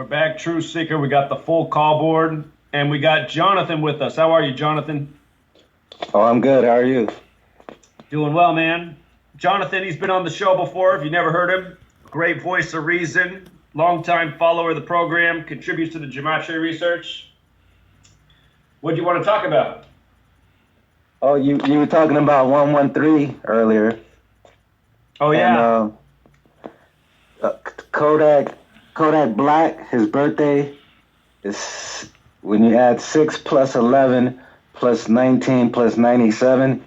We're back, Truth Seeker. We got the full call board, and we got Jonathan with us. How are you, Jonathan? Oh, I'm good. How are you? Doing well, man. Jonathan, he's been on the show before. If you never heard him, great voice of reason, longtime follower of the program, contributes to the Gematria research. What do you want to talk about? Oh, you were talking about 113 earlier. Oh, yeah. And Kodak Black, his birthday is when you add 6 plus 11 plus 19 plus 97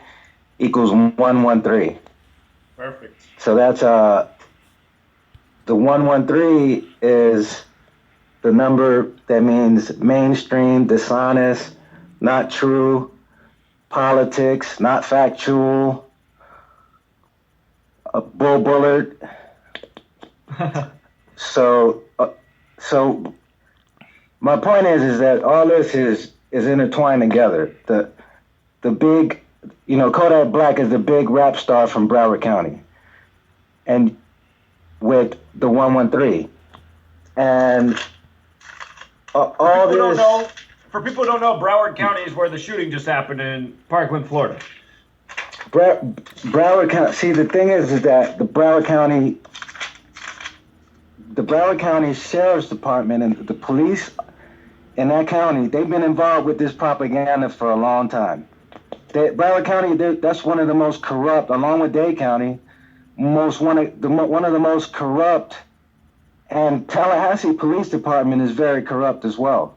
equals 113. Perfect. So that's the 113 is the number that means mainstream, dishonest, not true, politics, not factual, a bullard. So my point is that all this is intertwined together. The big, Kodak Black is the big rap star from Broward County, and with the 113, and all this. For people who don't know, Broward County is where the shooting just happened in Parkland, Florida. Broward County. See, the thing is that the Broward County Sheriff's Department and the police in that county, they've been involved with this propaganda for a long time. Broward County, that's one of the most corrupt, along with Dade County, one of the most corrupt, and Tallahassee Police Department is very corrupt as well.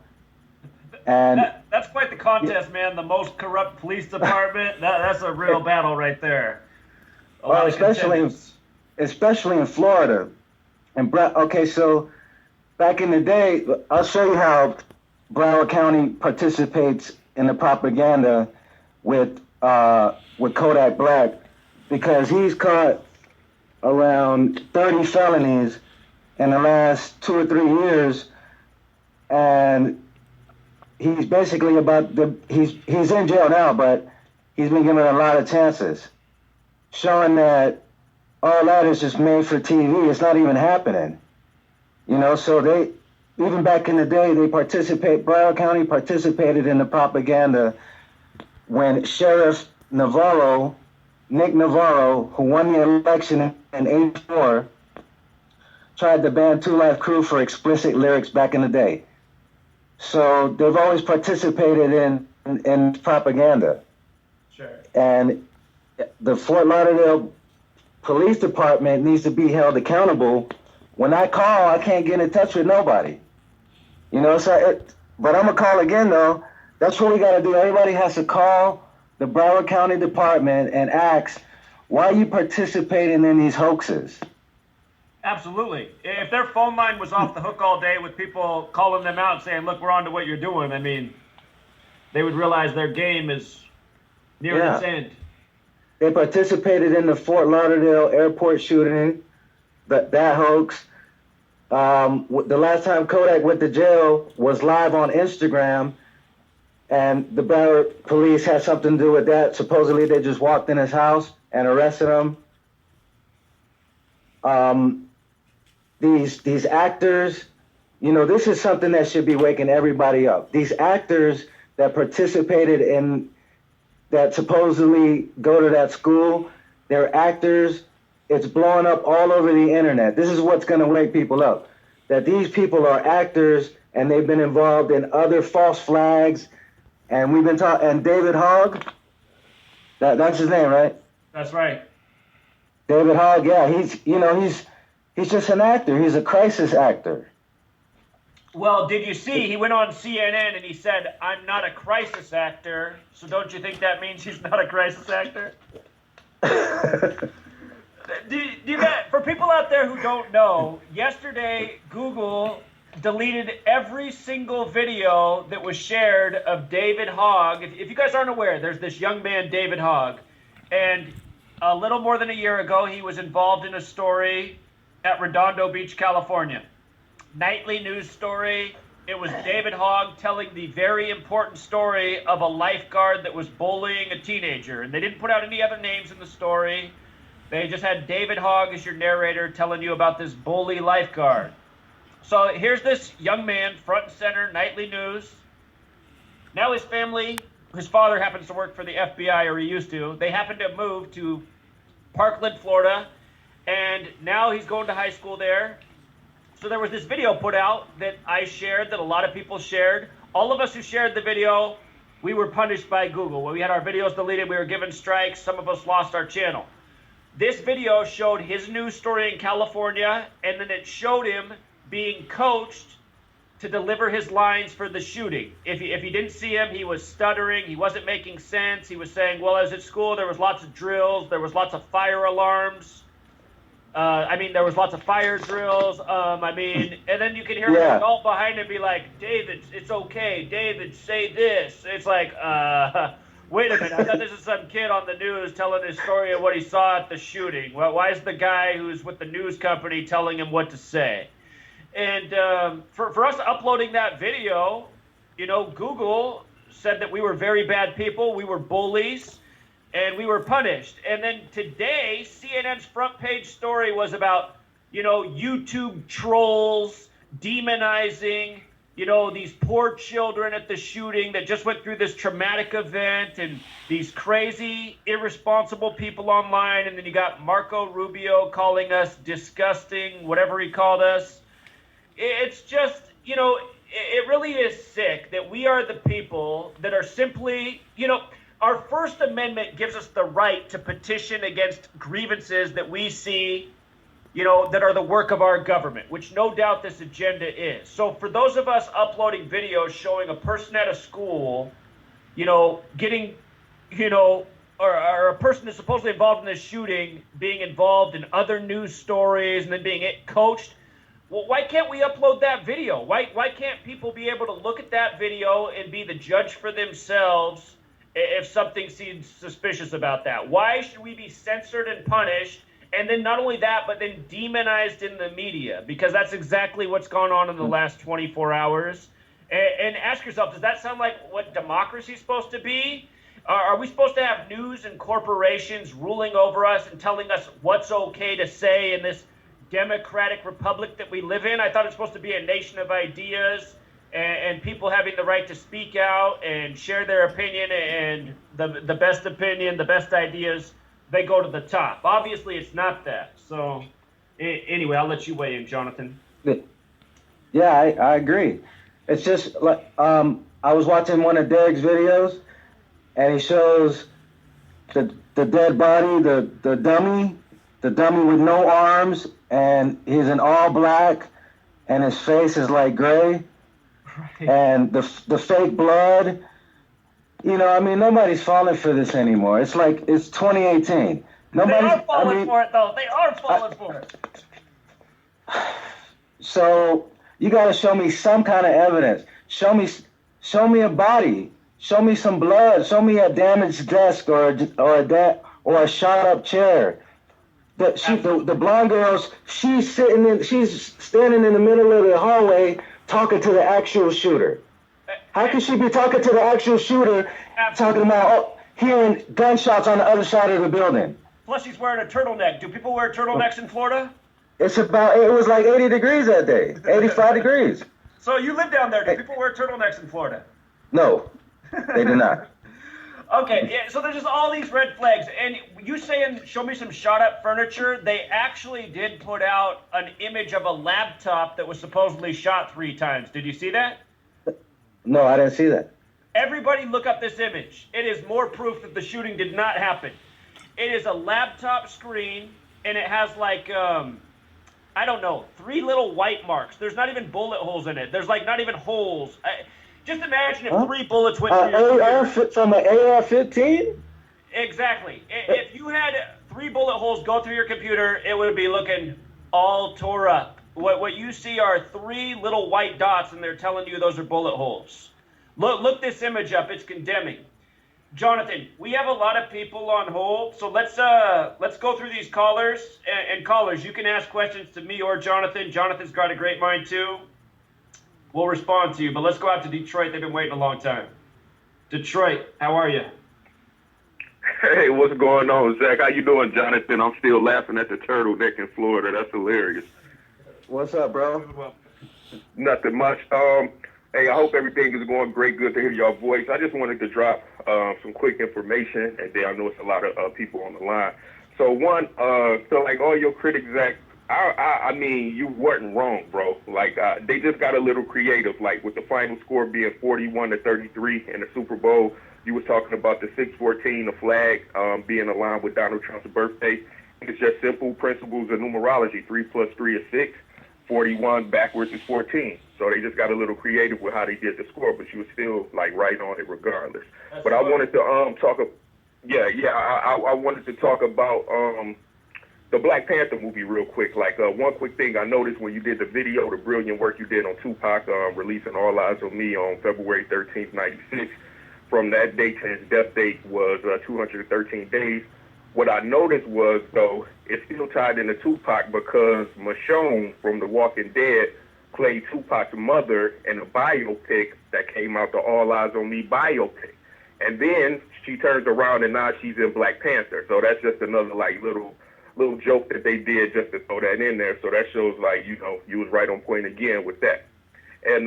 And that's quite the contest, man. The most corrupt police department. That's a real battle right there. Well, especially in Florida. And okay, so back in the day, I'll show you how Broward County participates in the propaganda with Kodak Black, because he's caught around 30 felonies in the last 2 or 3 years, and he's basically he's in jail now, but he's been given a lot of chances, showing that all that is just made for TV. It's not even happening, So they, even back in the day, Broward County participated in the propaganda when Sheriff Nick Navarro, who won the election in '84, tried to ban Two Live Crew for explicit lyrics back in the day. So they've always participated in propaganda. Sure. And the Fort Lauderdale Police Department needs to be held accountable. When I call, I can't get in touch with nobody. But I'm going to call again, though. That's what we got to do. Everybody has to call the Broward County Department and ask, why are you participating in these hoaxes? Absolutely. If their phone line was off the hook all day with people calling them out saying, look, we're on to what you're doing, I mean, they would realize their game is near its end. They participated in the Fort Lauderdale airport shooting, that hoax. The last time Kodak went to jail was live on Instagram, and the Broward police had something to do with that. Supposedly they just walked in his house and arrested him. These actors, this is something that should be waking everybody up. These actors that participated in, that supposedly go to that school, they're actors. It's blowing up all over the internet. This is what's going to wake people up, that these people are actors and they've been involved in other false flags. And we've been talking, and David Hogg, that's his name, right? That's right. David Hogg, yeah, he's just an actor. He's a crisis actor. Well, did you see, he went on CNN and he said, I'm not a crisis actor, so don't you think that means he's not a crisis actor? For people out there who don't know, yesterday Google deleted every single video that was shared of David Hogg. If you guys aren't aware, there's this young man, David Hogg, and a little more than a year ago, he was involved in a story at Redondo Beach, California. Nightly news story. It was David Hogg telling the very important story of a lifeguard that was bullying a teenager. And they didn't put out any other names in the story. They just had David Hogg as your narrator telling you about this bully lifeguard. So here's this young man, front and center, nightly news. Now his family, his father happens to work for the FBI, or he used to. They happen to move to Parkland, Florida, and now he's going to high school there. So there was this video put out that I shared, that a lot of people shared. All of us who shared the video, we were punished by Google. When we had our videos deleted, we were given strikes. Some of us lost our channel. This video showed his news story in California, and then it showed him being coached to deliver his lines for the shooting. If you didn't see him, he was stuttering. He wasn't making sense. He was saying, well, I was at school. There was lots of drills. There was lots of fire alarms. There was lots of fire drills. And then you can hear an adult behind him be like, David, it's okay. David, say this. It's like, wait a minute. I thought this is some kid on the news telling his story of what he saw at the shooting. Well, why is the guy who's with the news company telling him what to say? And for us uploading that video, Google said that we were very bad people. We were bullies. And we were punished. And then today, CNN's front page story was about, YouTube trolls demonizing, these poor children at the shooting that just went through this traumatic event, and these crazy, irresponsible people online. And then you got Marco Rubio calling us disgusting, whatever he called us. It's just, it really is sick that we are the people that are simply, our First Amendment gives us the right to petition against grievances that we see, that are the work of our government, which no doubt this agenda is. So for those of us uploading videos showing a person at a school, getting, or a person that's supposedly involved in this shooting being involved in other news stories and then being coached, well, why can't we upload that video? Why can't people be able to look at that video and be the judge for themselves if something seems suspicious about that? Why should we be censored and punished, and then not only that, but then demonized in the media? Because that's exactly what's gone on in the last 24 hours. And ask yourself, does that sound like what democracy is supposed to be? Are we supposed to have news and corporations ruling over us and telling us what's okay to say in this democratic republic that we live in? I thought it's supposed to be a nation of ideas, and people having the right to speak out and share their opinion, and the best opinion, the best ideas, they go to the top. Obviously, it's not that. So anyway, I'll let you weigh in, Jonathan. Yeah, I agree. It's just like I was watching one of Derek's videos, and he shows the dead body, the dummy with no arms, and he's in all black, and his face is like gray. Right. And the fake blood, nobody's falling for this anymore. It's like it's 2018. They are falling for it, though. They are falling for it. So you got to show me some kind of evidence. Show me a body. Show me some blood. Show me a damaged desk or a shot up chair. The blonde girl, she's standing in the middle of the hallway talking to the actual shooter. How can she be talking to the actual shooter, talking about hearing gunshots on the other side of the building? Plus, she's wearing a turtleneck. Do people wear turtlenecks in Florida? It was like 80 degrees that day, 85 degrees. So you live down there. Do people wear turtlenecks in Florida? No, they do not. Okay, yeah, so there's just all these red flags. And you saying, show me some shot-up furniture, they actually did put out an image of a laptop that was supposedly shot 3 times. Did you see that? No, I didn't see that. Everybody look up this image. It is more proof that the shooting did not happen. It is a laptop screen, and it has like, 3 little white marks. There's not even bullet holes in it. There's like not even holes. Just imagine if 3 bullets went through your computer. From an AR-15? Exactly. If you had 3 bullet holes go through your computer, it would be looking all tore up. What you see are 3 little white dots, and they're telling you those are bullet holes. Look this image up. It's condemning. Jonathan, we have a lot of people on hold, so let's go through these callers. And callers, you can ask questions to me or Jonathan. Jonathan's got a great mind too. We'll respond to you, but let's go out to Detroit. They've been waiting a long time. Detroit, how are you? Hey, what's going on, Zach? How you doing, Jonathan? I'm still laughing at the turtleneck in Florida. That's hilarious. What's up, bro? Nothing much. Hey, I hope everything is going great. Good to hear your voice. I just wanted to drop some quick information, and then I know it's a lot of people on the line. So one, so like all your critics, Zach, I mean, you weren't wrong, bro. Like they just got a little creative, like with the final score being 41-33 in the Super Bowl. You was talking about the 614, the flag being aligned with Donald Trump's birthday. It's just simple principles of numerology. 3 plus 3 is 6. 41 backwards is 14. So they just got a little creative with how they did the score, but you was still like right on it regardless. That's but funny. I wanted to talk. I wanted to talk about the Black Panther movie real quick. Like one quick thing I noticed when you did the video, the brilliant work you did on Tupac releasing All Eyes on Me on February 13th, 96. From that date to his death date was 213 days. What I noticed was, though, it's still tied into Tupac because Michonne from The Walking Dead played Tupac's mother in a biopic that came out, the All Eyes on Me biopic. And then she turns around and now she's in Black Panther. So that's just another like little joke that they did just to throw that in there. So that shows like, you know, you was right on point again with that. And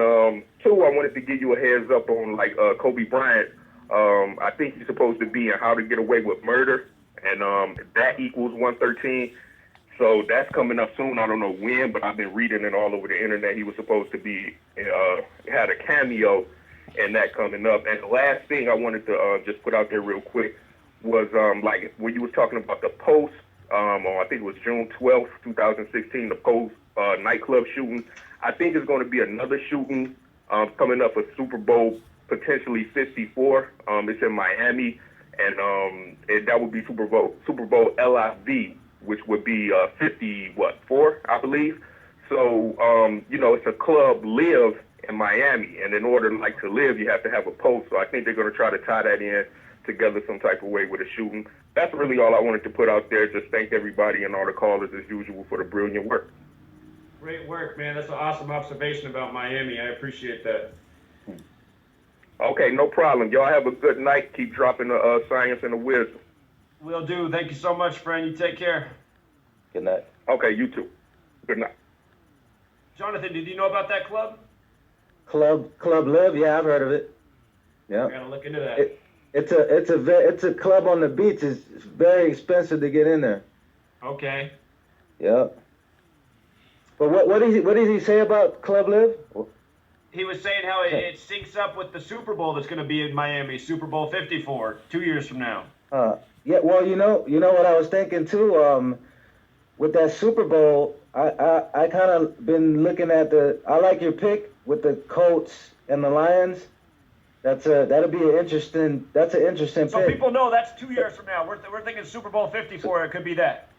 two, I wanted to give you a heads up on like Kobe Bryant. I think he's supposed to be in How to Get Away with Murder. And that equals 113. So that's coming up soon. I don't know when, but I've been reading it all over the internet. He was supposed to be, had a cameo in that coming up. And the last thing I wanted to just put out there real quick was like when you was talking about the Post, on I think it was June 12th, 2016, the Post nightclub shooting. I think it's going to be another shooting coming up for Super Bowl, potentially 54. It's in Miami. And that would be Super Bowl LIV, which would be 4, I believe. So you know, it's a club live in Miami, and in order like to live, you have to have a post. So I think they're going to try to tie that in together some type of way with a shooting. That's really all I wanted to put out there. Just thank everybody and all the callers as usual for the brilliant work. Great work, man. That's an awesome observation about Miami. I appreciate that. Okay, no problem. Y'all have a good night. Keep dropping the science and the wisdom. Will do. Thank you so much, friend. You take care. Good night. Okay, you too. Good night. Jonathan, did you know about that club? Club Live, yeah, I've heard of it. Yeah. I gotta look into that. It's a club on the beach. It's very expensive to get in there. Okay. Yeah. But what did he say about Club Live? He was saying how it syncs up with the Super Bowl that's going to be in Miami, Super Bowl 54, 2 years from now. Yeah. Well, you know what I was thinking too. With that Super Bowl, I kind of been looking at I like your pick with the Colts and the Lions. That'll be an interesting. That's an interesting So pick. people know that's 2 years from now. We're thinking Super Bowl 54. It could be that.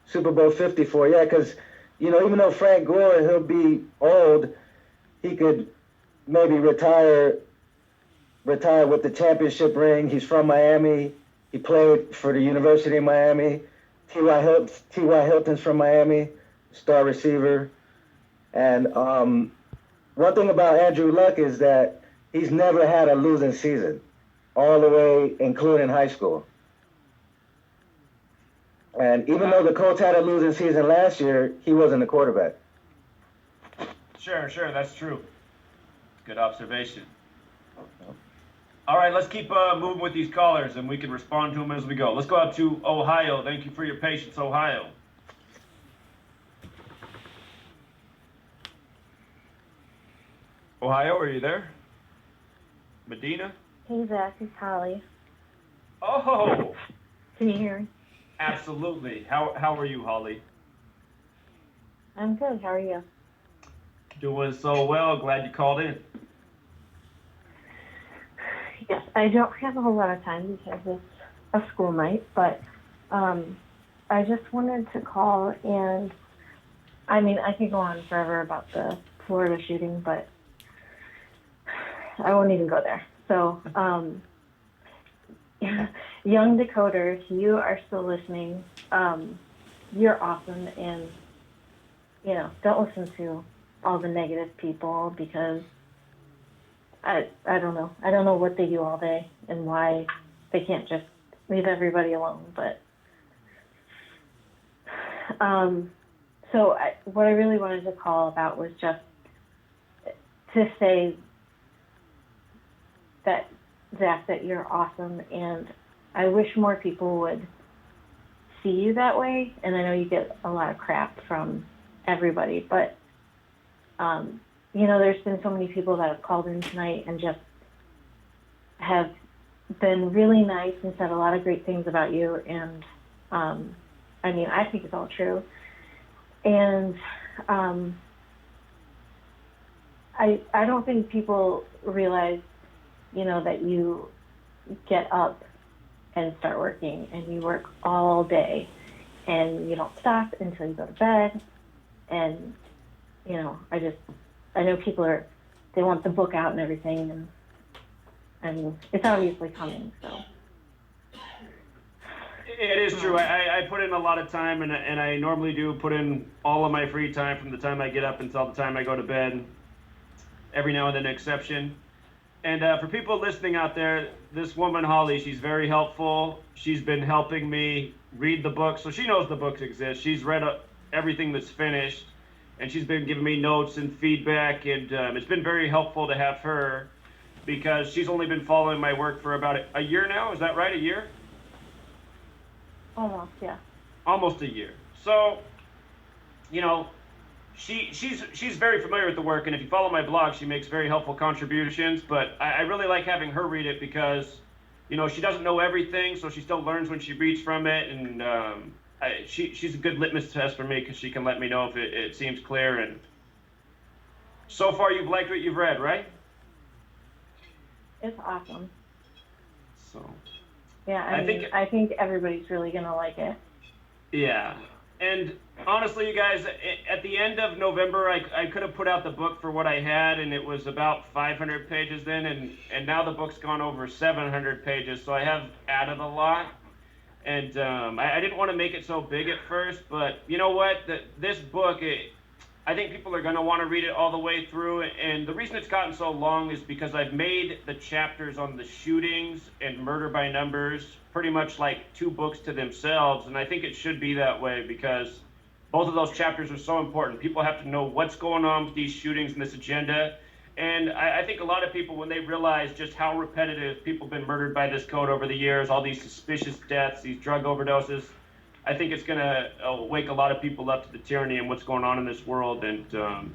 Super Bowl 54, yeah, because you know, even though Frank Gore he'll be old, he could maybe retire with the championship ring. He's from Miami. He played for the University of Miami. T.Y. Hilton's from Miami, star receiver. And one thing about Andrew Luck is that he's never had a losing season, all the way including high school. And even though the Colts had a losing season last year, he wasn't the quarterback. Sure, that's true. Good observation. All right, let's keep moving with these callers, and we can respond to them as we go. Let's go out to Ohio. Thank you for your patience, Ohio. Ohio, are you there? Medina? Hey, Zach, it's Holly. Oh, Can you hear me? absolutely. How are you, Holly? I'm good. How are you? Doing so well. Glad you called in. Yes, I don't have a whole lot of time because it's a school night, but I just wanted to call and, I mean, I could go on forever about the Florida shooting, but I won't even go there. So, young decoders, you are still listening. You're awesome, and, you know, don't listen to all the negative people because I don't know. I don't know what they do all day and why they can't just leave everybody alone. But what I really wanted to call about was just to say that, Zach, that you're awesome, and I wish more people would see you that way. And I know you get a lot of crap from everybody, but you know, there's been so many people that have called in tonight and just have been really nice and said a lot of great things about you. And I mean, I think it's all true. And I don't think people realize, you know, that you get up and start working, and you work all day, and you don't stop until you go to bed. And you know, I know people they want the book out and everything, and I mean, it's obviously coming, so. It is true. I put in a lot of time, and I normally do put in all of my free time from the time I get up until the time I go to bed. Every now and then an exception. And for people listening out there, this woman, Holly, she's very helpful. She's been helping me read the book, so she knows the books exist. She's read everything that's finished, and she's been giving me notes and feedback, and it's been very helpful to have her, because she's only been following my work for about a year now. Is that right, a year? Almost, yeah. Almost a year. So, you know, she's very familiar with the work, and if you follow my blog, she makes very helpful contributions. But I really like having her read it because, you know, she doesn't know everything, so she still learns when she reads from it, and she's a good litmus test for me because she can let me know if it seems clear. And so far, you've liked what you've read, right? It's awesome. So. Yeah, I think everybody's really gonna like it. Yeah. And honestly, you guys, at the end of November, I could have put out the book for what I had, and it was about 500 pages then, and now the book's gone over 700 pages, so I have added a lot. And I didn't want to make it so big at first, but you know what? This book, I think people are going to want to read it all the way through, and the reason it's gotten so long is because I've made the chapters on the shootings and murder by numbers pretty much like 2 books to themselves, and I think it should be that way because both of those chapters are so important. People have to know what's going on with these shootings and this agenda, and I think a lot of people, when they realize just how repetitive people have been murdered by this code over the years, all these suspicious deaths, these drug overdoses, I think it's going to wake a lot of people up to the tyranny and what's going on in this world. And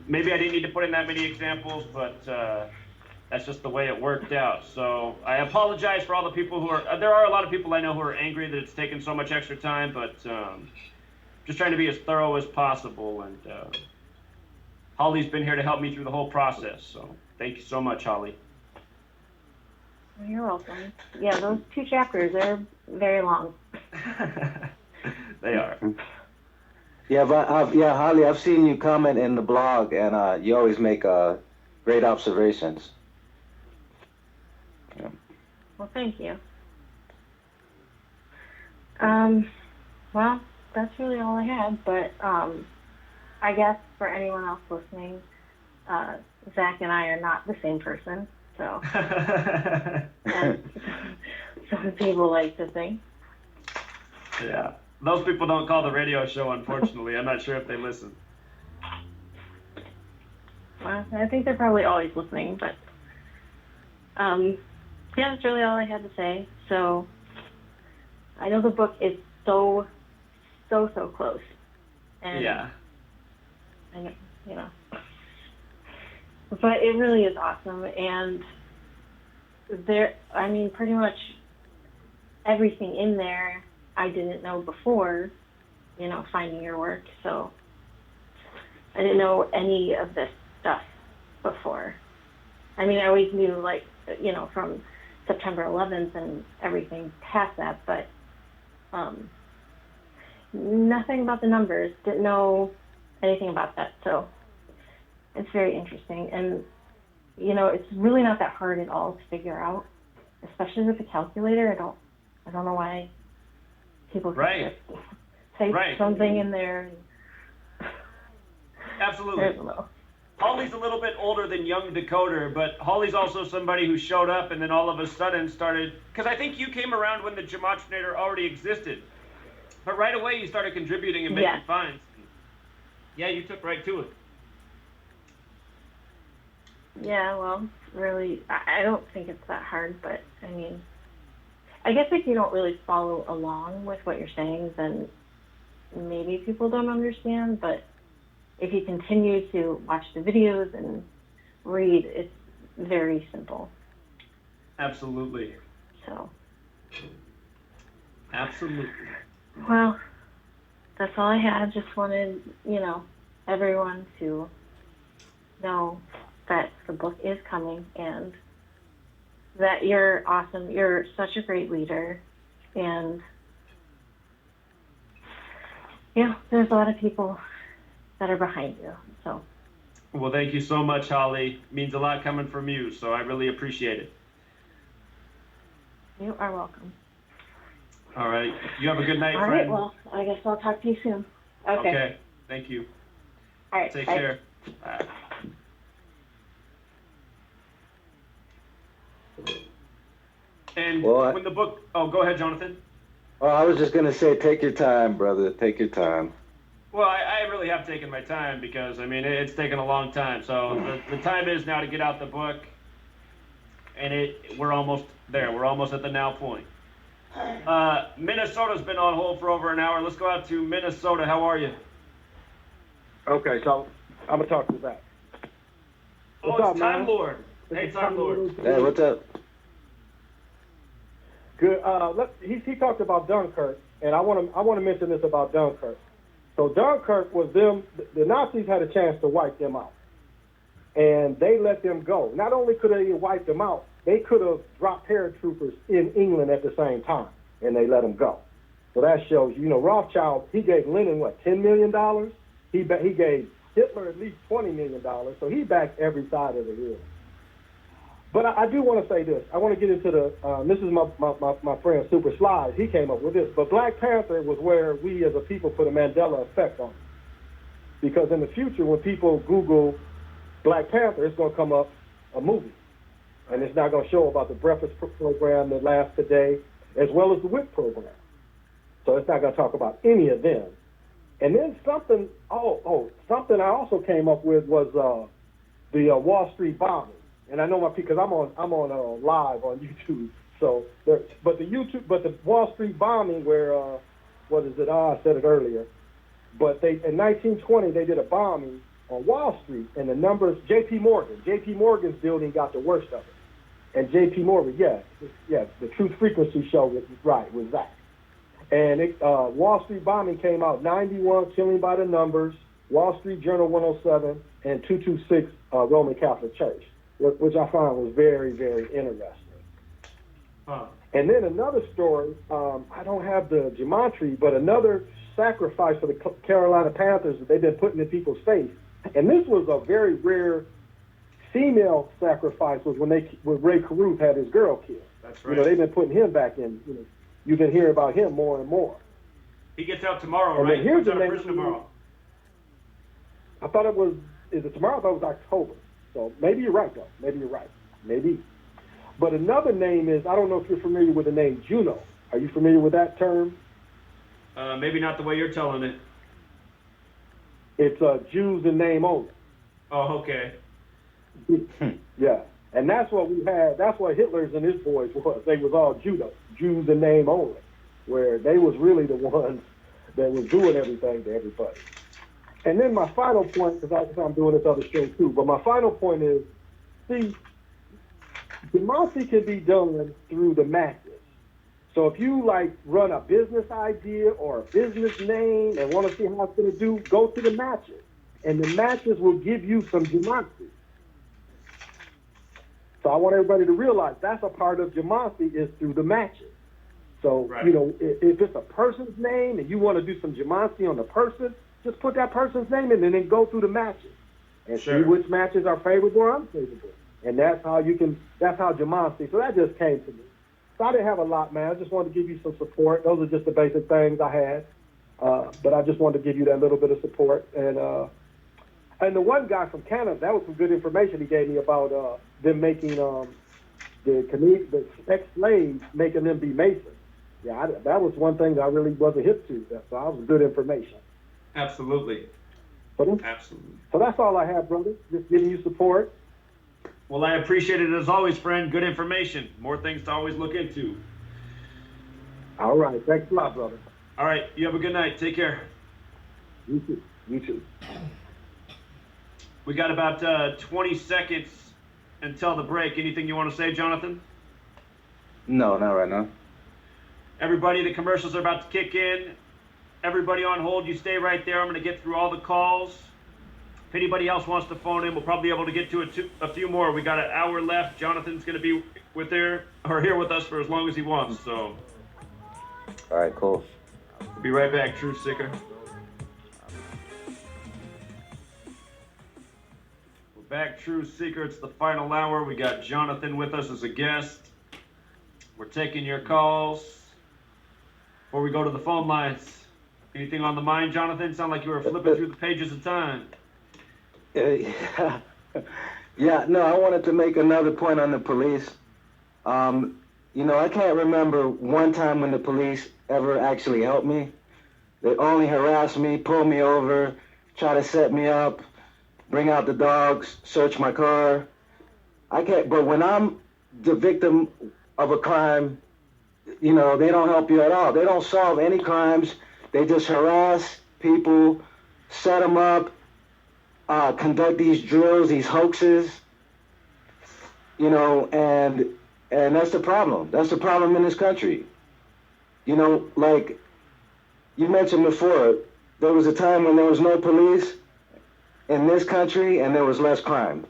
maybe I didn't need to put in that many examples, but that's just the way it worked out. So I apologize for all the people who are, there are a lot of people I know who are angry that it's taken so much extra time, but just trying to be as thorough as possible. And Holly's been here to help me through the whole process. So thank you so much, Holly. You're welcome. Yeah, those 2 chapters, they're very long. They are. Yeah, but yeah, Holly, I've seen you comment in the blog, and you always make great observations. Yeah. Well, thank you. Well, that's really all I had, but I guess for anyone else listening, Zach and I are not the same person, so and some people like to think. Yeah. Those people don't call the radio show, unfortunately. I'm not sure if they listen. Well, I think they're probably always listening, but yeah, that's really all I had to say. So I know the book is so close. And yeah. And, you know, but it really is awesome. And I mean, pretty much everything in there I didn't know before, you know, finding your work. So I didn't know any of this stuff before. I mean, I always knew, like, you know, from September 11th and everything past that, but nothing about the numbers. Didn't know anything about that. So it's very interesting. And, you know, it's really not that hard at all to figure out, especially with the calculator. I don't know why people can just type something in there. Absolutely. I don't know. Holly's a little bit older than young Decoder, but Holly's also somebody who showed up and then all of a sudden started, because I think you came around when the Gematria already existed, but right away you started contributing and making finds. Yeah, you took right to it. Yeah, well, really, I don't think it's that hard, but I mean, I guess if you don't really follow along with what you're saying, then maybe people don't understand. But if you continue to watch the videos and read, it's very simple. Absolutely. So, Absolutely. well, that's all I had. Just wanted, everyone to know that the book is coming and that you're awesome. You're such a great leader. And, there's a lot of people that are behind you. So, Well, thank you so much, Holly. It means a lot coming from you, so I really appreciate it. you are welcome. All right. You have a good night, All friend. right, well, I guess I'll talk to you soon. Okay. Thank you. All right. Take bye. care. Bye. And Well, when the book, oh, go ahead, Jonathan. Oh, I was just gonna say, take your time, brother. Take your time. Well, I really have taken my time because, I mean, it's taken a long time. So the time is now to get out the book, and we're almost there. We're almost at the now point. Minnesota's been on hold for over an hour. Let's go out to Minnesota. How are you? Okay, so I'm gonna talk to that. Oh, it's Time Lord. Hey, Time Lord. Hey, what's up? Good. He talked about Dunkirk, and I want to mention this about Dunkirk. So Dunkirk was them. The Nazis had a chance to wipe them out, and they let them go. Not only could they wipe them out, they could have dropped paratroopers in England at the same time, and they let them go. So that shows Rothschild. He gave Lenin $10 million. He gave Hitler at least $20 million. So he backed every side of the hill. But I do want to say this. I want to get into this is my friend Super Slide. He came up with this. But Black Panther was where we as a people put a Mandela effect on it. Because in the future, when people Google Black Panther, it's going to come up a movie. And it's not going to show about the breakfast program that lasts today, as well as the WIC program. So it's not going to talk about any of them. And then something I also came up with was the Wall Street bombing. And I know because I'm on live on YouTube. So but the Wall Street bombing where what is it? I said it earlier. But in 1920 they did a bombing on Wall Street, and the numbers J.P. Morgan's building got the worst of it. And J.P. Morgan, the Truth Frequency show was that. And Wall Street bombing came out 91, Killing by the Numbers, Wall Street Journal 107, and 226 Roman Catholic Church, which I found was very, very interesting. Huh. And then another story, I don't have the gematria, but another sacrifice for the Carolina Panthers that they've been putting in people's face. And this was a very rare female sacrifice was when Ray Caruth had his girl killed. That's right. They've been putting him back in. You've been hearing about him more and more. He gets out tomorrow, And right? then here's He gets the out of next prison tomorrow. I thought is it tomorrow? I thought it was October. So maybe you're right, though. Maybe you're right. Maybe. But another name is, I don't know if you're familiar with the name Juno. Are you familiar with that term? Maybe not the way you're telling it. It's Jews in name only. Oh, okay. Yeah. And that's what we had. That's what Hitler's and his boys was. They was all Judo, Jews in name only, where they was really the ones that was doing everything to everybody. And then my final point, because I'm doing this other show too, but my final point is, see, democracy can be done through the masses. So if you run a business idea or a business name and want to see how it's going to do, go to the matches. And the matches will give you some democracy. So I want everybody to realize that's a part of democracy is through the matches. So, right. If it's a person's name and you want to do some democracy on the person, just put that person's name in and then go through the matches and see which matches are favorable or unfavorable. And that's how democracy. So that just came to me. So I didn't have a lot, man. I just wanted to give you some support. Those are just the basic things I had. But I just wanted to give you that little bit of support. And the one guy from Canada, that was some good information he gave me about them making the ex-slaves, making them be Masons. Yeah, that was one thing that I really wasn't hip to. So that was good information. Absolutely. Absolutely. So that's all I have, brother. Just giving you support. Well, I appreciate it as always, friend. Good information. More things to always look into. All right. Thanks a lot, brother. All right. You have a good night. Take care. You too. You too. We got about 20 seconds until the break. Anything you want to say, Jonathan? No, not right now. Everybody, the commercials are about to kick in. Everybody on hold, you stay right there. I'm going to get through all the calls. If anybody else wants to phone in, we'll probably be able to get to a few more. We got an hour left. Jonathan's going to be here with us for as long as he wants. So, All right, cool. we'll be right back, Truth Seeker. We're back, Truth Seeker. It's the final hour. We got Jonathan with us as a guest. We're taking your calls. Before we go to the phone lines, anything on the mind, Jonathan? Sound like you were flipping through the pages of time. Yeah, no, I wanted to make another point on the police. I can't remember one time when the police ever actually helped me. They only harassed me, pull me over, try to set me up, bring out the dogs, search my car. But when I'm the victim of a crime, they don't help you at all. They don't solve any crimes. They just harass people, set them up, conduct these drills, these hoaxes, and that's the problem. That's the problem in this country. Like you mentioned before, there was a time when there was no police in this country and there was less crime.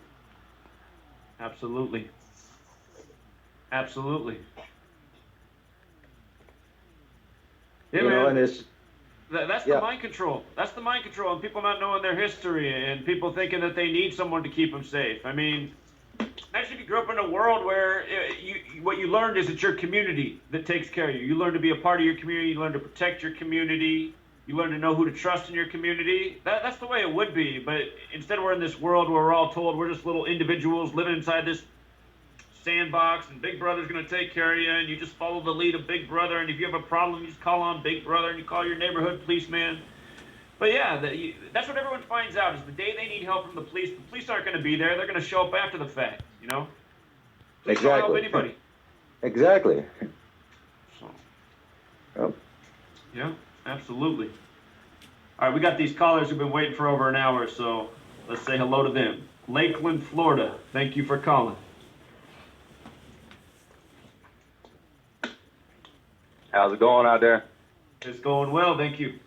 Absolutely. Absolutely. Yeah, man. And That's the mind control. That's the mind control, and people not knowing their history, and people thinking that they need someone to keep them safe. I mean, actually, if you grew up in a world where what you learned is it's your community that takes care of you. You learn to be a part of your community. You learn to protect your community. You learn to know who to trust in your community. That's the way it would be. But instead, we're in this world where we're all told we're just little individuals living inside this sandbox, and Big Brother's going to take care of you, and you just follow the lead of Big Brother, and if you have a problem, you just call on Big Brother, and you call your neighborhood policeman. But yeah, that's what everyone finds out, is the day they need help from the police aren't going to be there. They're going to show up after the fact, Police Exactly. don't help anybody. Exactly. So, Yep. yeah, absolutely. All right, we got these callers who've been waiting for over an hour, so let's say hello to them. Lakeland, Florida, thank you for calling. How's it going out there? It's going well, thank you.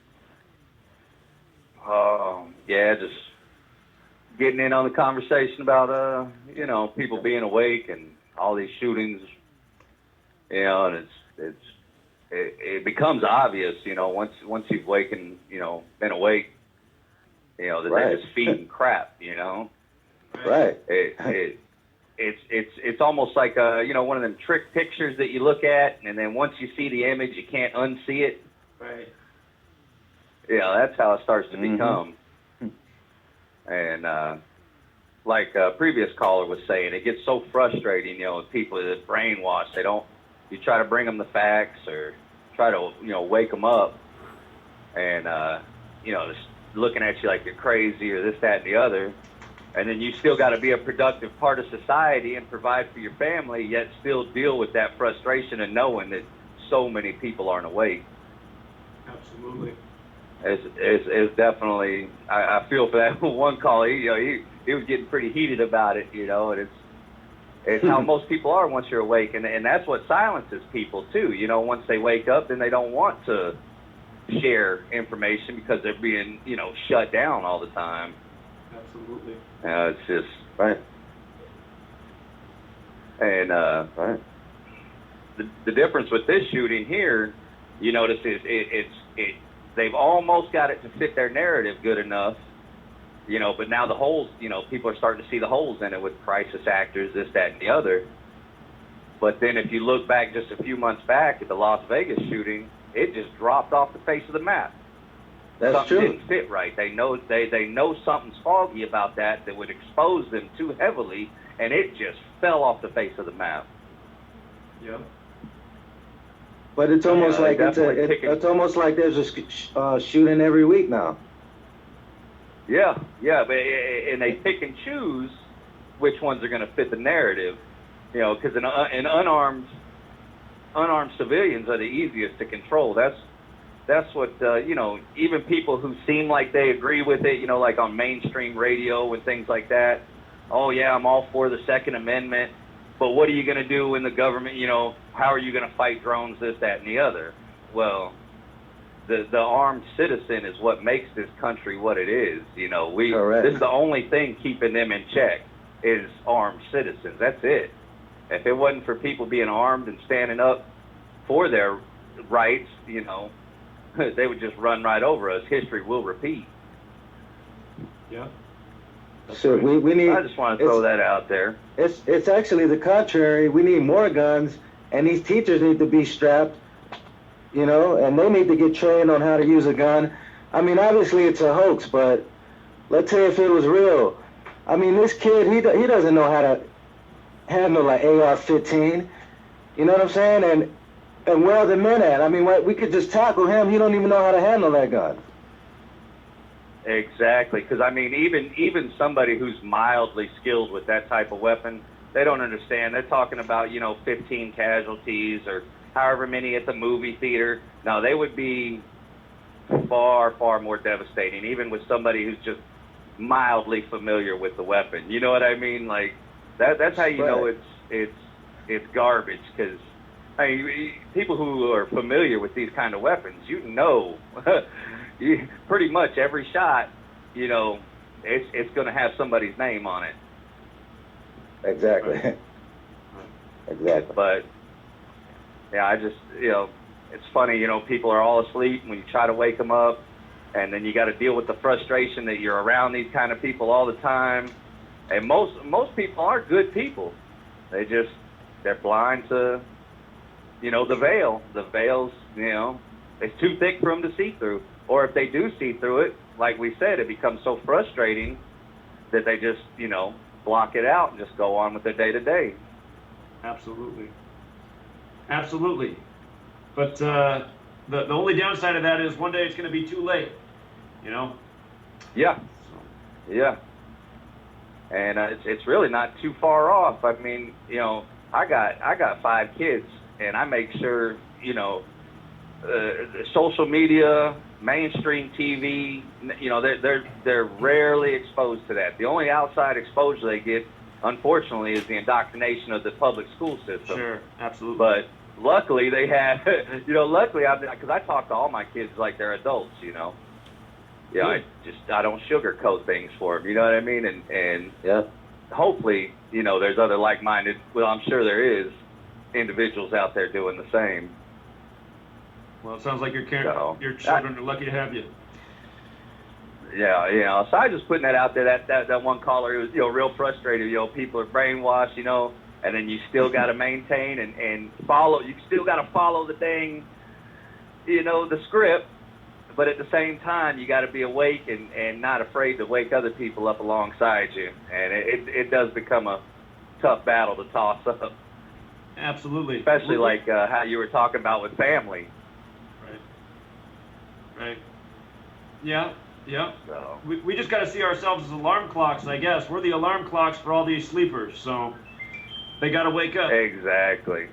Yeah, just getting in on the conversation about, people being awake and all these shootings, and it becomes obvious, once you've been awake, that Right. they're just feeding crap, Right. It's almost like one of them trick pictures that you look at, and then once you see the image, you can't unsee it. Right. That's how it starts to Mhm. become. And like a previous caller was saying, it gets so frustrating, with people that are brainwashed. You try to bring them the facts or try to, wake them up, and just looking at you like you're crazy or this, that, and the other. And then you still got to be a productive part of society and provide for your family, yet still deal with that frustration and knowing that so many people aren't awake. Absolutely. It's definitely, I feel for that one caller. He was getting pretty heated about it, and it's how most people are once you're awake, and that's what silences people too. Once they wake up, then they don't want to share information because they're being, shut down all the time. Absolutely. It's just Right. And Right. the difference with this shooting here, you notice is they've almost got it to fit their narrative good enough, but now the holes, people are starting to see the holes in it with crisis actors, this, that, and the other. But then if you look back just a few months back at the Las Vegas shooting, it just dropped off the face of the map. That's Something true. didn't fit right. They know something's foggy about that would expose them too heavily, and it just fell off the face of the map. Yep. But it's almost Yeah, like definitely it's almost like there's a shooting every week now. Yeah, but and they pick and choose, which ones are going to fit the narrative, you know, because in unarmed civilians are the easiest to control. That's what, you know, even people who seem like they agree with it, you know, like on mainstream radio and things like that. Oh, yeah, I'm all for the Second Amendment, but what are you going to do when the government, you know, how are you going to fight drones, this, that, and the other? Well, the armed citizen is what makes this country what it is. You know, this is the only thing keeping them in check is armed citizens. That's it. If it wasn't for people being armed and standing up for their rights, you know, they would just run right over us. History will repeat. Yeah. So we need. I just want to throw that out there. It's actually the contrary. We need more guns, and these teachers need to be strapped, you know, and they need to get trained on how to use a gun. I mean, obviously it's a hoax, but let's say if it was real. I mean, this kid, he doesn't know how to handle an AR-15. You know what I'm saying? And where are the men at? I mean, we could just tackle him. He don't even know how to handle that gun. Exactly, because I mean, even somebody who's mildly skilled with that type of weapon, they don't understand. They're talking about, you know, 15 casualties or however many at the movie theater. No, they would be far, far more devastating, even with somebody who's just mildly familiar with the weapon. You know what I mean? Like that's how you know it's garbage. Because I mean, people who are familiar with these kind of weapons, you know, pretty much every shot, you know, it's going to have somebody's name on it. Exactly. Right. Exactly. But yeah, I just, you know, it's funny, you know, people are all asleep when you try to wake them up, and then you got to deal with the frustration that you're around these kind of people all the time. And most people are good people. They're blind to, you know, the veil. The veil's, you know, it's too thick for them to see through. Or if they do see through it, like we said, it becomes so frustrating that they just, you know, block it out and just go on with their day-to-day. Absolutely. Absolutely. But the only downside of that is one day it's going to be too late, you know? Yeah. So. Yeah. And it's really not too far off. I mean, you know, I got 5 kids, and I make sure, you know, social media, mainstream TV, you know, they're rarely exposed to that. The only outside exposure they get, unfortunately, is the indoctrination of the public school system. Sure, absolutely. But luckily they have, you know, because I talk to all my kids like they're adults, you know. Yeah, I don't sugarcoat things for them, you know what I mean? And yeah, hopefully, you know, there's other like-minded, well, I'm sure there is, individuals out there doing the same. Well, it sounds like your children are lucky to have you. Yeah, you know, so I was just putting that out there. That one caller, who was, you know, real frustrated. You know, people are brainwashed, you know, and then you still got to maintain and follow. You still got to follow the dang, you know, the script. But at the same time, you got to be awake and not afraid to wake other people up alongside you. And it does become a tough battle to toss up. Absolutely. Especially like how you were talking about with family. Right. Yeah. So. We just got to see ourselves as alarm clocks, I guess. We're the alarm clocks for all these sleepers, so they got to wake up. Exactly.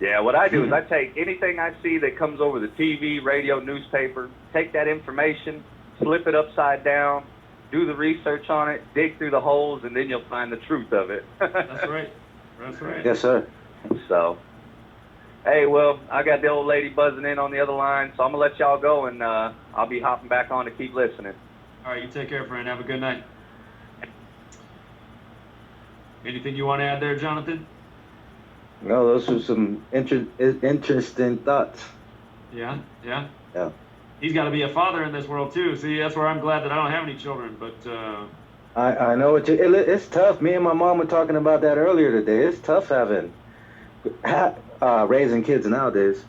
Yeah, what I do is I take anything I see that comes over the TV, radio, newspaper, take that information, flip it upside down, do the research on it, dig through the holes, and then you'll find the truth of it. That's right. Yes, sir. So, hey, well, I got the old lady buzzing in on the other line, so I'm going to let y'all go, and I'll be hopping back on to keep listening. All right, you take care, friend. Have a good night. Anything you want to add there, Jonathan? No, those were some interesting thoughts. Yeah. Yeah. He's got to be a father in this world, too. See, that's where I'm glad that I don't have any children, but... I know it's tough. Me and my mom were talking about that earlier today. It's tough raising kids nowadays.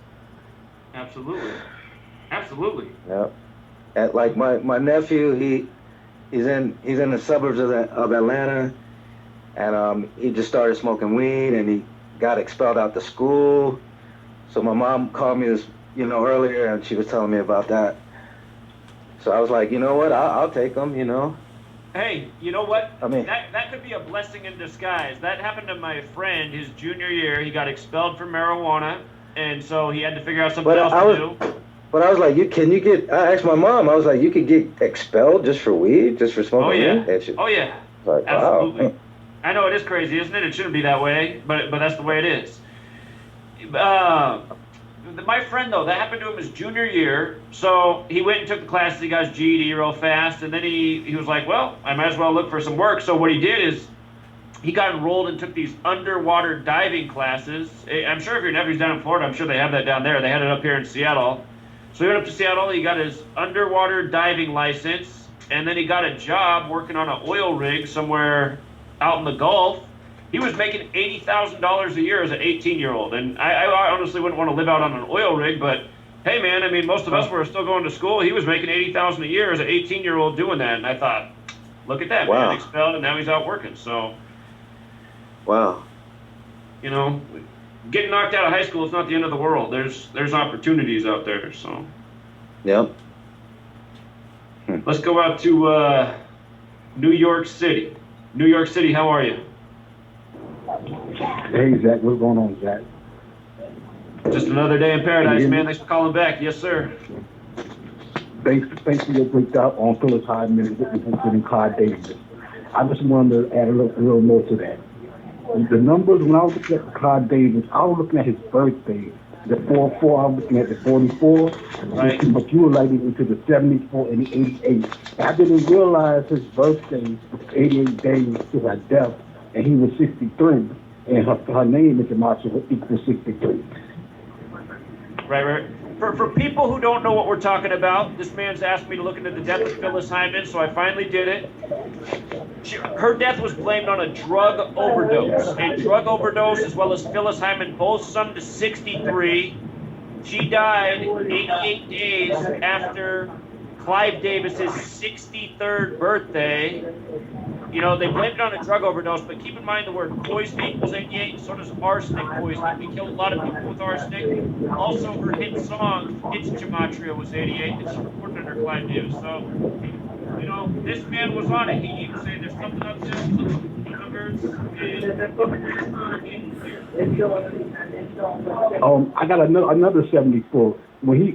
Absolutely. Yeah. Like my nephew, he's in the suburbs of Atlanta, and he just started smoking weed, and he got expelled out the school. So my mom called me earlier, and she was telling me about that. So I was like, you know what, I'll take him, you know. Hey, you know what? I mean, that could be a blessing in disguise. That happened to my friend his junior year. He got expelled for marijuana, and so he had to figure out something else to do. But I was like, I asked my mom, I was like, you could get expelled just for weed, just for smoking weed? Oh, yeah. Like, absolutely. Wow. I know it is crazy, isn't it? It shouldn't be that way, but that's the way it is. My friend, though, that happened to him his junior year. So he went and took the classes. He got his GED real fast. And then he was like, well, I might as well look for some work. So what he did is he got enrolled and took these underwater diving classes. I'm sure if your nephew's down in Florida, I'm sure they have that down there. They had it up here in Seattle. So he went up to Seattle. He got his underwater diving license. And then he got a job working on an oil rig somewhere out in the Gulf. He was making $80,000 a year as an 18-year-old, and I honestly wouldn't want to live out on an oil rig. But hey, man, I mean, most of us were still going to school. He was making $80,000 a year as an 18-year-old doing that, and I thought, look at that, man, expelled, and now he's out working. So, wow, you know, getting knocked out of high school is not the end of the world. There's opportunities out there. So, yep. Let's go out to New York City. New York City, how are you? Hey, Zach, what's going on, Zach? Just another day in paradise, man. Thanks for calling back. Yes, sir. Thanks for your breakdown on Phyllis Hyman and Clyde Davis. I just wanted to add a little more to that. The numbers, when I was looking at Clyde Davis, I was looking at his birthday. The 44, I was looking at the 44. Right. But you were lighting into the 74 and the 88. I didn't realize his birthday was 88 days to her death, and he was 63. And her name is Gematria equals 63. Right. For people who don't know what we're talking about, this man's asked me to look into the death of Phyllis Hyman, so I finally did it. Her death was blamed on a drug overdose. A drug overdose, as well as Phyllis Hyman, both summed to 63. She died 88 days after Clive Davis's 63rd birthday. You know, they blamed it on a drug overdose, but keep in mind the word poison equals 88, and so does arsenic poisoning. We killed a lot of people with arsenic. Also, her hit song, It's Gematria, was 88, and she recorded under Clive Davis. So, you know, this man was on it. He was saying there's something up there, numbers, I got another 74. When he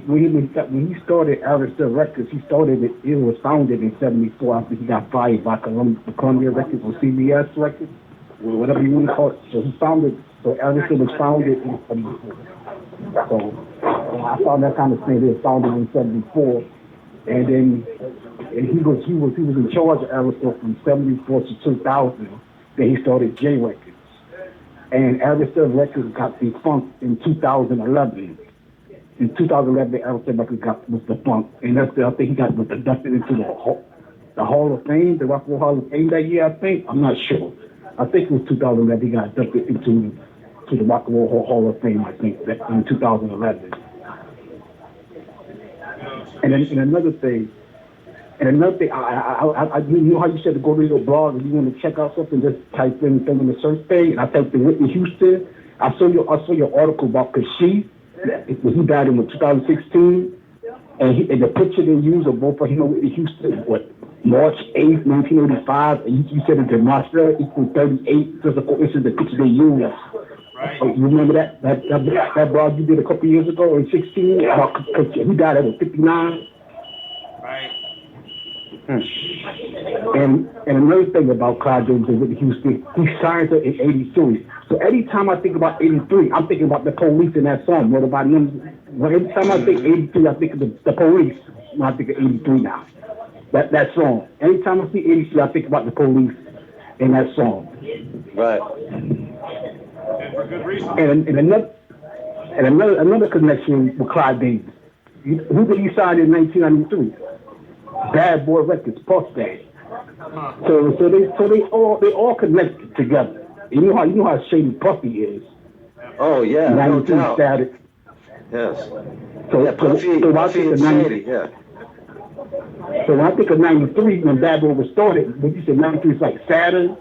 started Arista Records, he started it. It was founded in 74 after he got fired by Columbia Records or CBS Records, or whatever you want to call it. So Arista was founded in 74. So I found that kind of thing. It was founded in 74, and then he was in charge of Arista from 74 to 2000. Then he started J Records, and Arista Records got defunct in 2011. In 2011, the Arista Records was defunct, and I think he got inducted into the Hall of Fame, the Rock and Roll Hall of Fame that year. I think, I'm not sure. I think it was 2011 he got inducted into the Rock and Roll Hall of Fame. I think that in 2011. And another thing, I you know how you said to go to your blog and you want to check out something, just type in the search page. And I typed in Whitney Houston. I saw your article about Kashif. He died in 2016, and the picture they used of both of him and Whitney Houston, March 8th, 1985, and you said it Gematria equals 38. This is the picture they used. Right. You remember that blog you did a couple years ago in 16? He died at 59. Right. And another thing about Clyde Davis and Whitney Houston, he signed her in 83. So anytime I think about 83, I'm thinking about the Police in that song. What about them? Every time I think 83, I think of the Police. I think of 83 now. That song. Anytime I see 83, I think about the Police in that song. Right. And for good reason. And another connection with Clyde Davis. Who did he sign in 1993? Bad Boy Records, Puff Daddy. So they all connected together. You know how shady Puffy is. Oh yeah, no doubt. Static. Yes. So Puffy and Shady, yeah. So when I think of 93, when Bad Boy was started, when you said 93, it's like Saturn.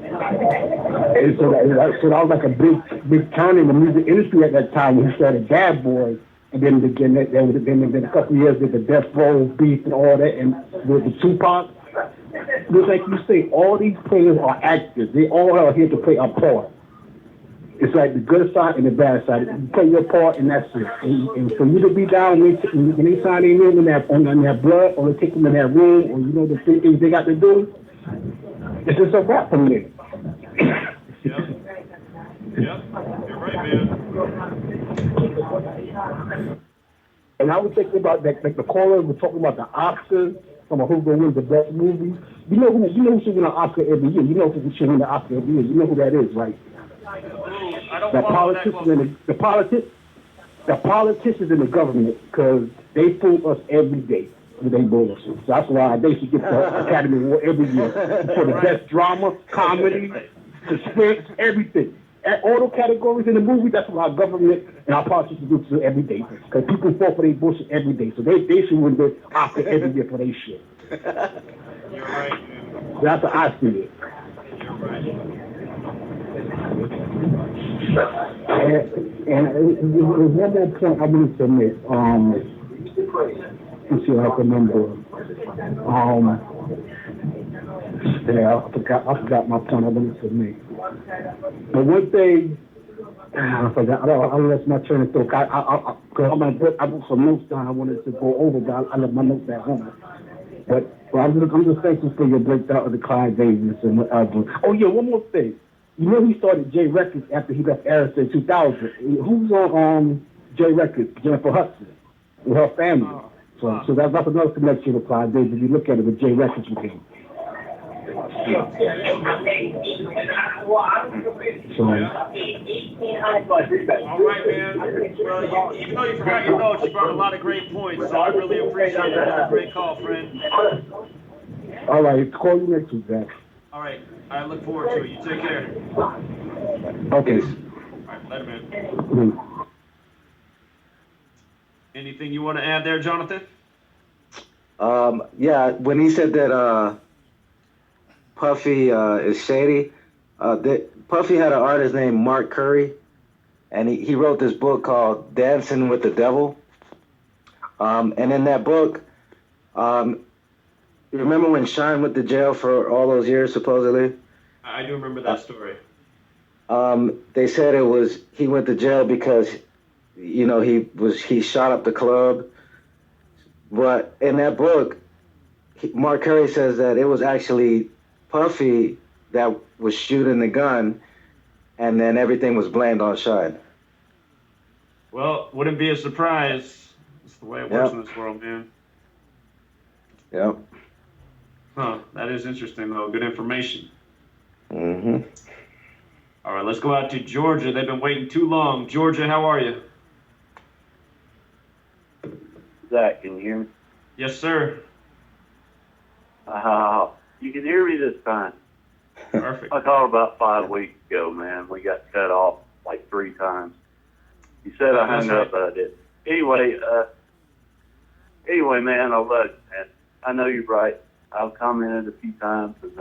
And so that was like a big turn in the music industry at that time when he started Bad Boy. And then a couple of years with the Death Row beef and all that, and with the Tupac. just like you say, all these players are actors. They all are here to play a part. It's like the good side and the bad side. You play your part, and that's it. And for you to be down when they sign their name in that blood, or they take them in that room, or the things they got to do, it's just a wrap from there. Yep. You're right, man. And I was thinking about that, like the caller was talking about the Oscars, from who's gonna win the best movie. You know who should win an Oscar every year. You know who should win the Oscar every year. You know who that is, right? The politicians in the government, because they fool us every day with their bullshit. So that's why they should get the Academy Award every year for the best drama, comedy, suspense, everything. At all the categories in the movie, that's what our government and our politicians do every day. Because people fall for their bullshit every day. So they should win the Oscar every year for their shit. You're right, man. That's what I see it. You're right. And there's one more point I wanted to make. Let's see if I can remember. Yeah, I forgot my point I wanted to make. But one thing, I forgot. I lost my train of thought. Because I put some notes down I wanted to go over, but I left my notes at home. But I'm just thankful for your breakdown of the Clive Davis and whatever. Oh yeah, one more thing. You know he started J Records after he left Arista in 2000. Who's on J Records? Jennifer Hudson with her family. So that's another connection with Clive Davis if you look at it with J Records with him. All right, man. Well, even though you forgot your notes, you brought a lot of great points, so I really appreciate it. Have a great call, friend. All right, call you next week, Zach. All right, I look forward to it. You take care. Okay. All right, later, man. Anything you want to add there, Jonathan? Yeah, when he said that Puffy is shady, Puffy had an artist named Mark Curry, and he wrote this book called Dancing with the Devil. And in that book, you remember when Shine went to jail for all those years, supposedly? I do remember that story. They said he went to jail because, he shot up the club. But in that book, Mark Curry says that it was actually Puffy that was shooting the gun, and then everything was blamed on Shine. Well, wouldn't be a surprise. That's the way it works in this world, man. Yep. Huh, that is interesting, though. Good information. Mm-hmm. All right, let's go out to Georgia. They've been waiting too long. Georgia, how are you? Zach, can you hear me? Yes, sir. You can hear me this time. Perfect. I called about 5 weeks ago, man. We got cut off like 3 times. You said I hung up, but I didn't. Anyway, man, I love you, man. I know you're right. I've commented a few times, and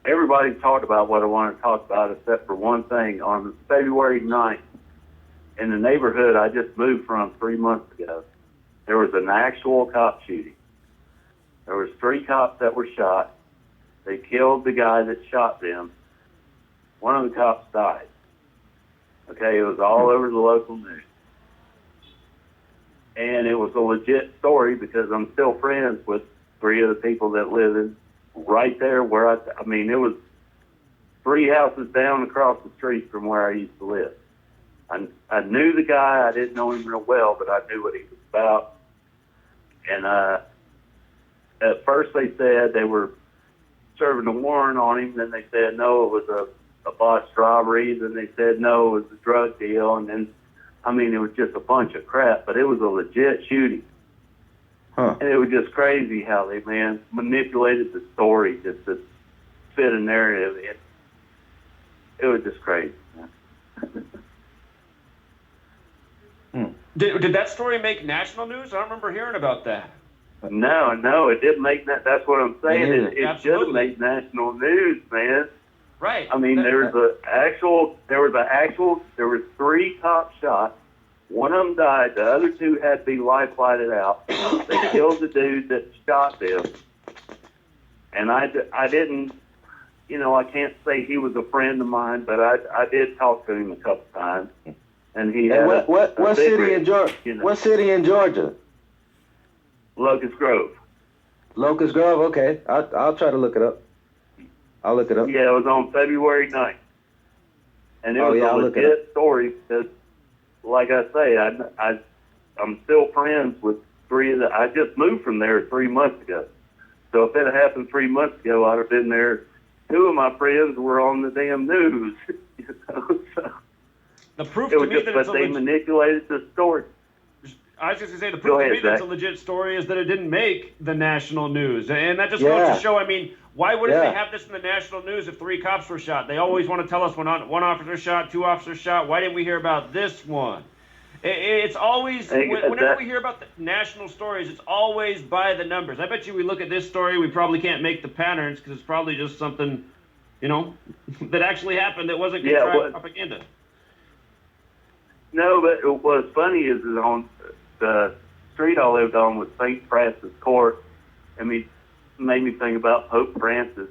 everybody talked about what I wanted to talk about, except for one thing. On February 9th, in the neighborhood I just moved from 3 months ago, there was an actual cop shooting. There was 3 cops that were shot. They killed the guy that shot them. One of the cops died. Okay, it was all over the local news. And it was a legit story because I'm still friends with 3 of the people that live in right there where it was 3 houses down across the street from where I used to live. I knew the guy. I didn't know him real well, but I knew what he was about. And at first they said they were serving a warrant on him. Then they said, no, it was a botched robbery. Then they said, no, it was a drug deal. And then, it was just a bunch of crap, but it was a legit shooting. Huh. And it was just crazy how they, manipulated the story just to fit a narrative. It was just crazy, man. Did that story make national news? I don't remember hearing about that. No, it didn't make that. That's what I'm saying. It should have made national news, man. Right. There was 3 cops shot. One of them died. The other two had to be life flighted out. They killed the dude that shot them. And I didn't, I can't say he was a friend of mine, but I did talk to him a couple times. And he had what city in Georgia? What city in Georgia? Locust Grove. Locust Grove. Okay, I'll try to look it up. I'll look it up. Yeah, it was on February 9th. And it was a legit story because, like I say, I'm still friends with three of the. I just moved from there 3 months ago. So if it had happened 3 months ago, I'd have been there. Two of my friends were on the damn news. So the proof it to was me just, that but it's they manipulated the story. I was just going to say, the proof to me that it's a legit story is that it didn't make the national news. And that just goes to show, I mean, why wouldn't they have this in the national news if 3 cops were shot? They always want to tell us when one officer shot, 2 officers shot. Why didn't we hear about this one? It's always, whenever we hear about the national stories, it's always by the numbers. I bet you we look at this story, we probably can't make the patterns because it's probably just something, that actually happened that wasn't contrived propaganda. No, but what's funny is on the street I lived on was St. Francis Court. I mean, made me think about Pope Francis.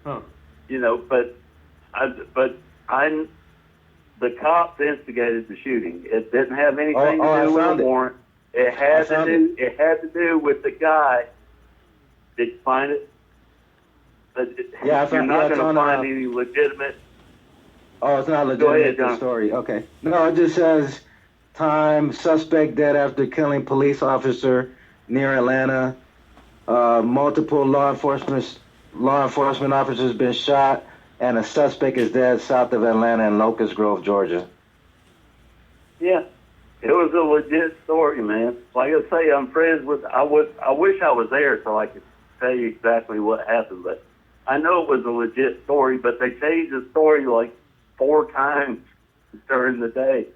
Huh. The cops instigated the shooting. It didn't have anything to do with a warrant. It had to do with the guy. Did you find it? You're not going to find any legitimate. Oh, it's not legitimate. The story. Okay. No, it just says time suspect dead after killing police officer near Atlanta. Multiple law enforcement officers been shot, and a suspect is dead south of Atlanta in Locust Grove, Georgia. Yeah, it was a legit story, man. Like I say, I'm friends with. I wish I was there so I could tell you exactly what happened, but I know it was a legit story. But they changed the story like 4 times during the day.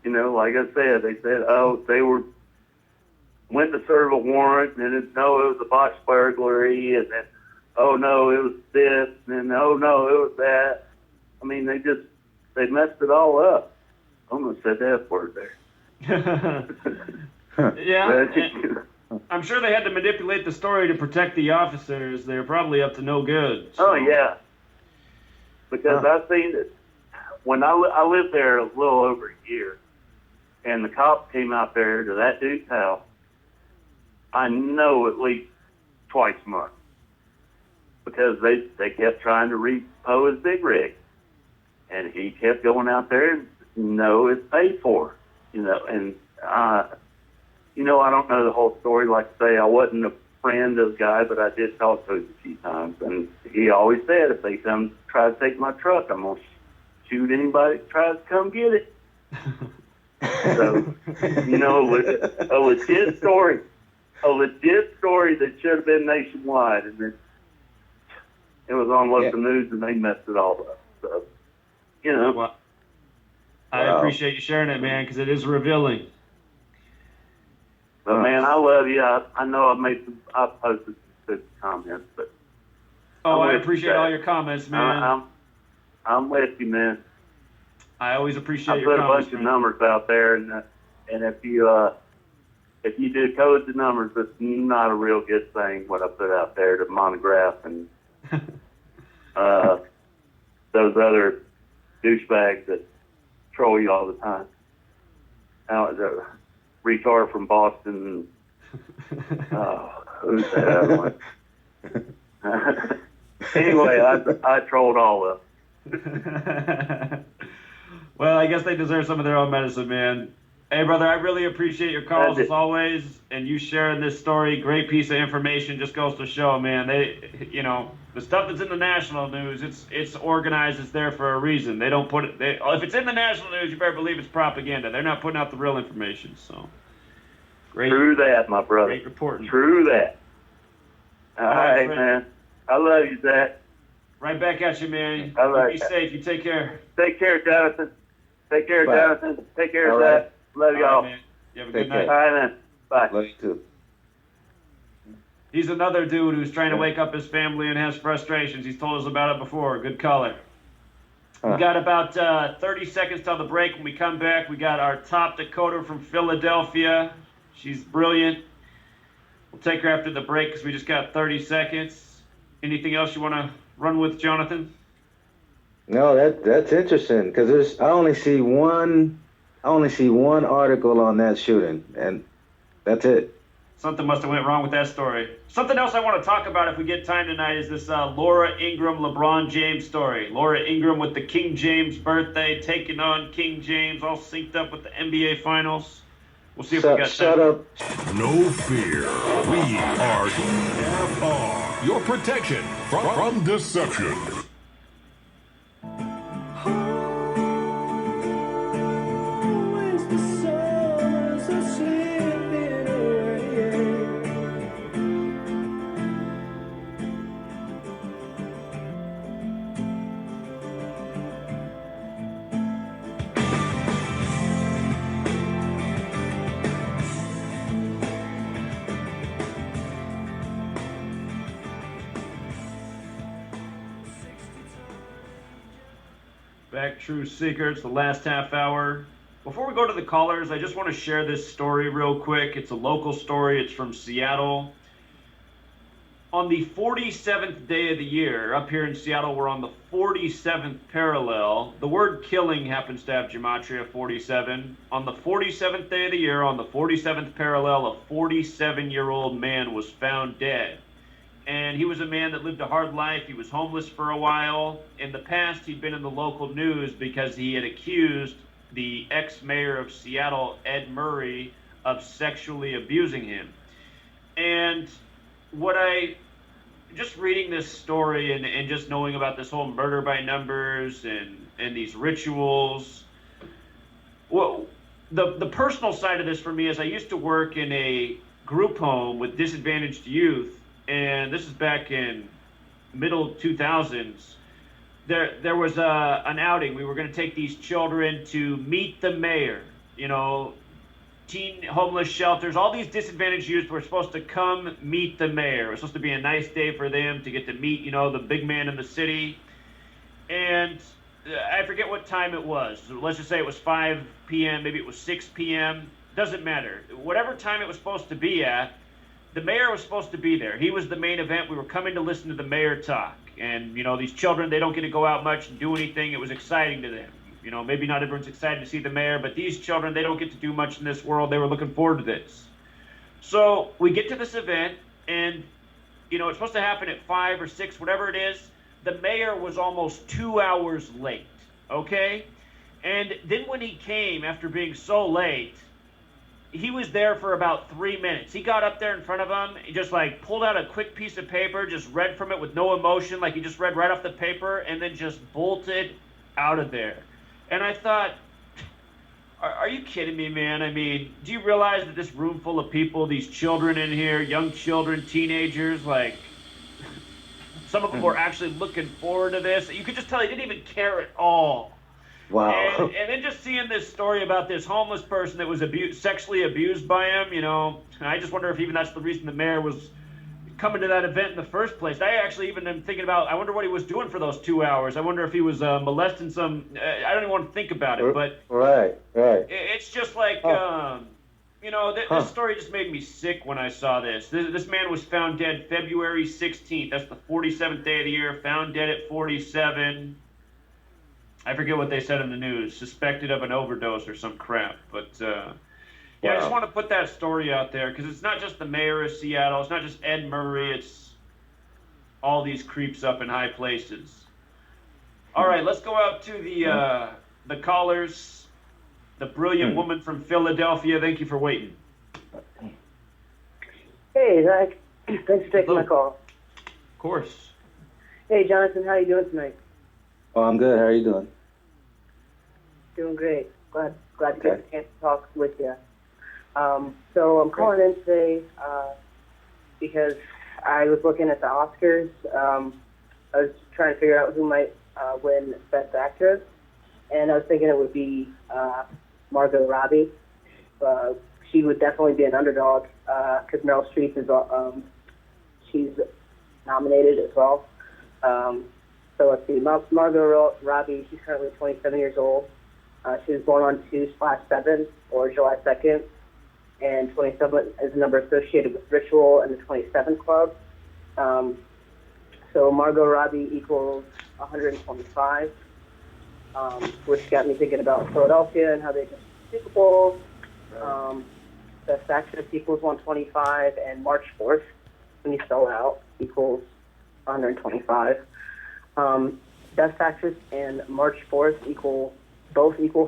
Like I said, they said, they went to serve a warrant, and it was a botched burglary, and then, no, it was this, and then, no, it was that. I mean, they messed it all up. I almost said that word there. Yeah. I'm sure they had to manipulate the story to protect the officers. They're probably up to no good. So. Oh, yeah. Because I've seen it. When I lived there a little over a year, and the cops came out there to that dude's house, I know at least twice a month. Because they kept trying to repo his big rig. And he kept going out there and, it's paid for. And, I don't know the whole story. Like I say, I wasn't a friend of the guy, but I did talk to him a few times. And he always said, if they come try to take my truck, I'm going to shoot anybody that tries to come get it. So, a legit story. A legit story that should have been nationwide. And it was on local news, and they messed it all up. So, Well, I appreciate you sharing it, man, because it is revealing. But man, I love you. I know I posted some good comments, but I appreciate all your comments, man. I'm with you, man. I always appreciate your comments. I put a bunch of numbers out there, and if you decode the numbers, it's not a real good thing what I put out there to monograph and those other douchebags that troll you all the time. The retard from Boston. Who's that other one? Anyway, I trolled all of them. Well, I guess they deserve some of their own medicine, man. Hey, brother, I really appreciate your calls as always, and you sharing this story. Great piece of information. Just goes to show, man. The stuff that's in the national news, it's organized. It's there for a reason. They don't put it. If it's in the national news, you better believe it's propaganda. They're not putting out the real information. So, great. True that, my brother. Great reporting. True that. All right, man. I love you, Zach. Right back at you, man. Be safe. You take care. Take care, Jonathan. Take care, Jonathan. Take care, Zach. Love y'all. Man. You have a good night. All right, man. Bye. Love you too. He's another dude who's trying to wake up his family and has frustrations. He's told us about it before. Good caller. We got about 30 seconds till the break. When we come back, we got our top decoder from Philadelphia. She's brilliant. We'll take her after the break because we just got 30 seconds. Anything else you want to run with, Jonathan? No, that's interesting because I only see one article on that shooting, and that's it. Something must have went wrong with that story. Something else I want to talk about if we get time tonight is this Laura Ingraham, LeBron James story. Laura Ingraham with the King James birthday, taking on King James, all synced up with the NBA Finals. We'll see if we got time. Shut up. No fear. We are EFR. Your protection from deception. Back, True Secrets, the last half hour. Before we go to the callers, I just want to share this story real quick. It's a local story. It's from Seattle. On the 47th day of the year, up here in Seattle, we're on the 47th parallel. The word killing happens to have Gematria 47. On the 47th day of the year, on the 47th parallel, a 47-year-old man was found dead. And he was a man that lived a hard life. He was homeless for a while. In the past, he'd been in the local news because he had accused the ex-mayor of Seattle, Ed Murray, of sexually abusing him. And just reading this story and just knowing about this whole murder by numbers and these rituals, well, the personal side of this for me is I used to work in a group home with disadvantaged youth. And this is back in middle 2000s. There was an outing. We were going to take these children to meet the mayor. You know, teen homeless shelters, all these disadvantaged youth were supposed to come meet the mayor. It was supposed to be a nice day for them to get to meet, you know, the big man in the city. And I forget what time it was. So let's just say it was 5 p.m., maybe it was 6 p.m. Doesn't matter. Whatever time it was supposed to be at, the mayor was supposed to be there. He was the main event. We were coming to listen to the mayor talk. And, you know, these children, they don't get to go out much and do anything. It was exciting to them. You know, maybe not everyone's excited to see the mayor, but these children, they don't get to do much in this world. They were looking forward to this. So we get to this event, and, you know, it's supposed to happen at 5 or 6, whatever it is. The mayor was almost 2 hours late, okay? And then when he came, after being so late, he was there for about 3 minutes. He got up there in front of him. He just like pulled out a quick piece of paper, just read from it with no emotion, like he just read right off the paper, and then just bolted out of there. And I thought, are you kidding me, man? I mean, do you realize that this room full of people, these children in here, young children, teenagers, like some of them were actually looking forward to this. You could just tell he didn't even care at all. Wow. And then just seeing this story about this homeless person that was sexually abused by him, you know, I just wonder if even that's the reason the mayor was coming to that event in the first place. I actually even am thinking about, I wonder what he was doing for those 2 hours. I wonder if he was molesting some, I don't even want to think about it, but Right. it's just like, you know, this story just made me sick when I saw this. This man was found dead February 16th. That's the 47th day of the year, found dead at 47. I forget what they said in the news, suspected of an overdose or some crap. But, yeah, I just want to put that story out there because it's not just the mayor of Seattle. It's not just Ed Murray. It's all these creeps up in high places. All right, let's go out to the callers. The brilliant woman from Philadelphia. Thank you for waiting. Hey, Zach. Thanks for taking my call. Of course. Hey, Jonathan, how you doing tonight? Oh, I'm good. How are you doing? Doing great. Glad to get a chance to talk with you. So I'm calling in today because I was looking at the Oscars. I was trying to figure out who might win Best Actress, and I was thinking it would be Margot Robbie. She would definitely be an underdog because Meryl Streep is she's nominated as well. So let's see, Margot Robbie, she's currently 27 years old. She was born on 2/7 or July 2nd, and 27 is a number associated with ritual and the 27 Club. So Margot Robbie equals 125, which got me thinking about Philadelphia and how they just Super Bowl. Best Actress equals 125, and March 4th, when you spell it out, equals 125. Best Actress and March 4th both equal